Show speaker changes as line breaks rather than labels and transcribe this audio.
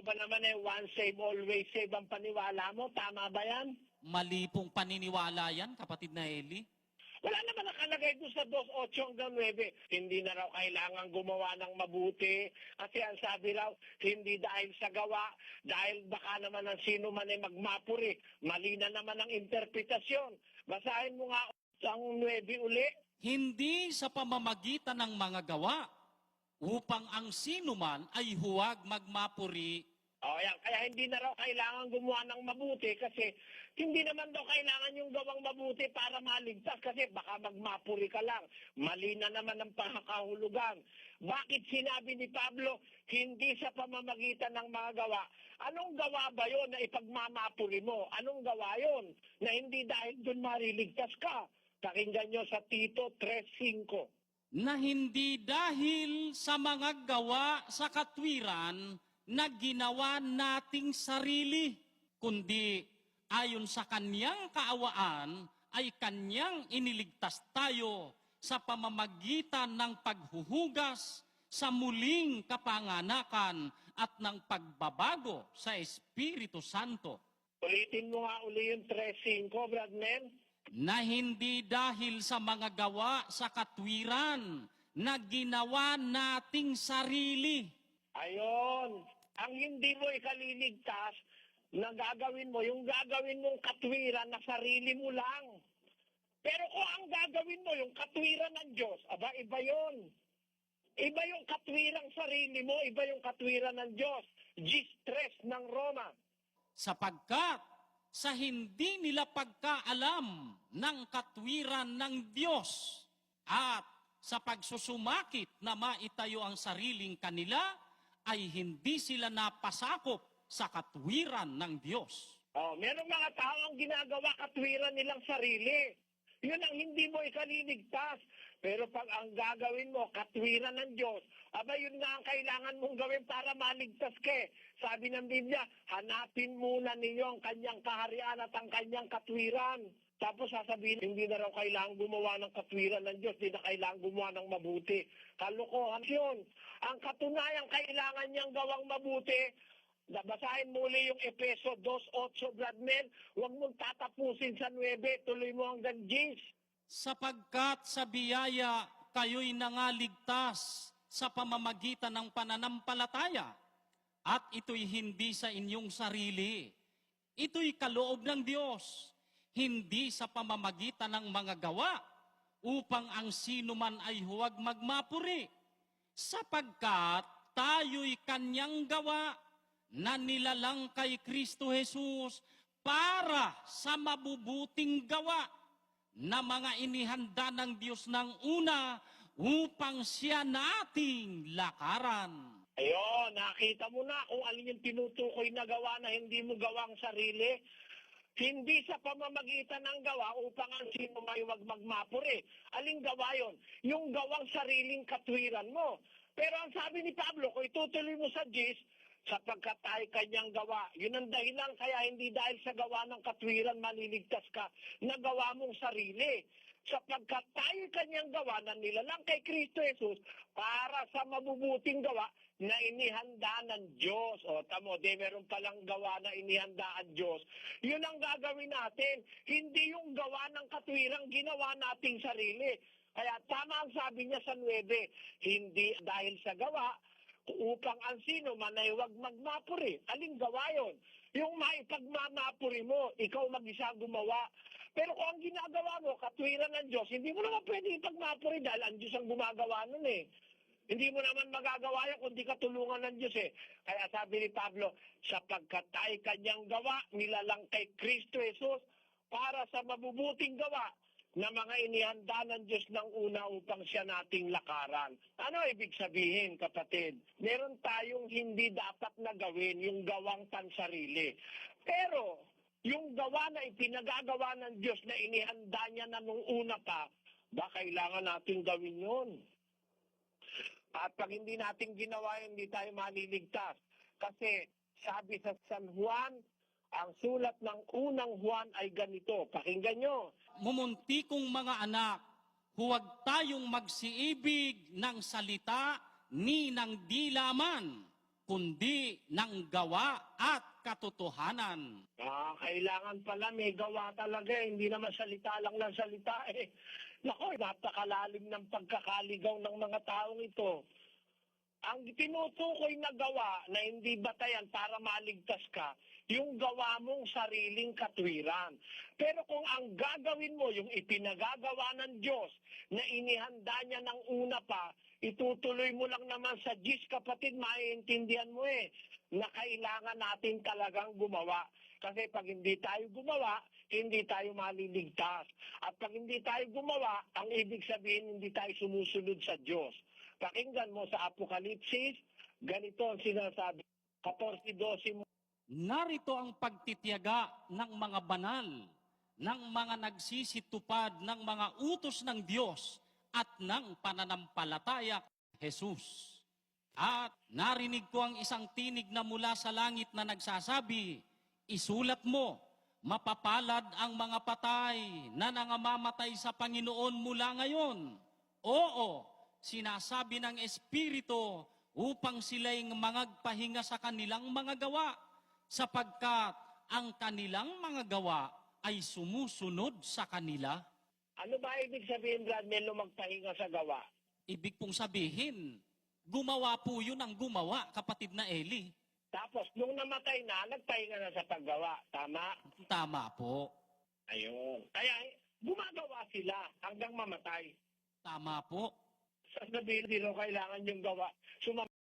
ba naman once save, always save ang paniwala mo? Tama ba yan?
Mali pong paniniwala yan, kapatid na Eli.
Wala naman nakalagay doon sa 2:8 hanggang 9. Hindi na raw kailangan gumawa ng mabuti. Kasi ang sabi raw, hindi dahil sa gawa, dahil baka naman ang sino man ay magmapuri. Mali na naman ang interpretasyon. Basahin mo nga ang 9 uli.
Hindi sa pamamagitan ng mga gawa, upang ang sino man ay huwag magmapuri.
Yan. Kaya hindi na raw kailangan gumawa ng mabuti kasi hindi naman daw kailangan yung gawang mabuti para maligtas kasi baka magmapuri ka lang. Mali na naman ang pangkahulugan. Bakit sinabi ni Pablo, hindi sa pamamagitan ng mga gawa? Anong gawa ba yon na ipagmamapuri mo? Anong gawa yon na hindi dahil doon mariligtas ka? Pakinggan nyo sa Tito 3:5.
Na hindi dahil sa mga gawa sa katwiran na ginawa nating sarili, kundi ayon sa kanyang kaawaan ay kanyang iniligtas tayo sa pamamagitan ng paghuhugas sa muling kapanganakan at ng pagbabago sa Espiritu Santo.
Ulitin mo nga uli yung 3:5, Brad Mel.
Na hindi dahil sa mga gawa sa katwiran na ginawa nating sarili.
Ayon. Ang hindi mo ikaliligtas na gagawin mo, yung gagawin mong katwiran na sarili mo lang. Pero kung ang gagawin mo, yung katwiran ng Diyos, aba, iba yon. Iba yung katwirang sarili mo, iba yung katwiran ng Diyos. G-stress ng Roma.
Sapagkat sa hindi nila pagkaalam ng katwiran ng Diyos at sa pagsusumakit na maitayo ang sariling kanila, ay hindi sila napasakop sa katwiran ng Diyos.
Merong mga tao ang ginagawa katwiran nilang sarili. Yun ang hindi mo ikaliligtas. Pero pag ang gagawin mo, katwiran ng Diyos, aba yun nga ang kailangan mong gawin para maligtas ka. Sabi ng Biblia, hanapin muna ninyo ang kanyang kaharian at ang kanyang katwiran. Tapos sasabihin, hindi na raw kailangan gumawa ng katwiran ng Diyos, hindi na kailangan gumawa ng mabuti. Kalokohan yun. Ang katunayan, kailangan niyang gawang mabuti. Basahin muli yung Efeso 2:8, Brad Mel. Huwag mong tatapusin sa 9, tuloy mo hanggang 10.
Sapagkat sa biyaya kayo'y nangaligtas sa pamamagitan ng pananampalataya, at ito'y hindi sa inyong sarili. Ito'y kaloob ng Diyos, hindi sa pamamagitan ng mga gawa, upang ang sino man ay huwag magmapuri, sapagkat tayo'y kanyang gawa na nilalang kay Kristo Jesus para sa mabubuting gawa na mga inihanda ng Diyos ng una upang siya nating lakaran.
Ayun, nakita mo na kung alin yung tinutukoy na gawa na hindi mo gawang sarili. Hindi sa pamamagitan ng gawa upang ang sino may wag magmapuri. Aling gawa yon? Yung gawang sariling katwiran mo. Pero ang sabi ni Pablo, kung itutuloy mo sa 10, sapagkat tayo kanyang gawa. Yun ang dahilan, kaya hindi dahil sa gawa ng katwiran maliligtas ka, na gawa mong sarili. Sapagkat tayo kanyang gawa na nilalang kay Kristo Jesus para sa mabubuting gawa na inihanda ng Diyos. Tamo, meron palang gawa na inihanda ang Diyos. Yun ang gagawin natin. Hindi yung gawa ng katwirang ginawa nating sarili. Kaya tama ang sabi niya sa 9, hindi dahil sa gawa, upang ang sino man ay huwag magmapuri. Aling gawa yon? Yung maipagmamapuri mo, ikaw mag-isa gumawa. Pero kung ang ginagawa mo, katwiran ng Diyos, hindi mo naman pwede ipagmapuri dahil ang Diyos ang gumagawa nun eh. Hindi mo naman magagawa yan kundi katulungan ng Diyos eh. Kaya sabi ni Pablo, sapagkat tayo kanyang gawa, nilalang kay Kristo Jesus, para sa mabubuting gawa na mga inihanda ng Diyos ng una upang siya nating lakaran. Ano ibig sabihin, kapatid? Meron tayong hindi dapat na gawin, yung gawang pansarili. Pero, yung gawa na ipinagagawa ng Diyos na inihanda niya na nung una pa, ba kailangan natin gawin yun? At pag hindi natin ginawa, hindi tayo maliligtas. Kasi, sabi sa San Juan, ang sulat ng unang Juan ay ganito. Pakinggan nyo.
Mumuntikong mga anak, huwag tayong magsiibig ng salita ni ng dilaman, kundi ng gawa at katotohanan.
Kailangan pala may gawa talaga. Hindi naman salita lang ng salita eh. Nako, napakalalim ng pagkakaligaw ng mga taong ito. Ang tinutukoy na gawa na hindi batayan para maligtas ka, yung gawa mong sariling katwiran. Pero kung ang gagawin mo, yung ipinagagawa ng Diyos, na inihanda niya ng una pa, itutuloy mo lang naman sa Diyos, kapatid, maiintindihan mo na kailangan natin talagang gumawa. Kasi pag hindi tayo gumawa, hindi tayo maliligtas. At pag hindi tayo gumawa, ang ibig sabihin, hindi tayo sumusunod sa Diyos. Pakinggan mo sa Apokalipsis, ganito ang sinasabi, 14:12 mo.
Narito ang pagtitiyaga ng mga banal, ng mga nagsisitupad ng mga utos ng Diyos at ng pananampalataya kay Jesus. At narinig ko ang isang tinig na mula sa langit na nagsasabi, isulat mo, mapapalad ang mga patay na nangamamatay sa Panginoon mula ngayon. Oo, sinasabi ng Espiritu upang sila'y mangagpahinga sa kanilang mga gawa, sapagkat ang kanilang mga gawa ay sumusunod sa kanila.
Ano ba ibig sabihin, Brad Melo, magpahinga sa gawa?
Ibig pong sabihin, gumawa po yun ang gumawa, kapatid na Eli.
Tapos, nung namatay na, nagpahinga na sa paggawa. Tama?
Tama po.
Ayun. Kaya, gumagawa sila hanggang mamatay.
Tama po.
Sasabihin, hindi kailangan yung gawa.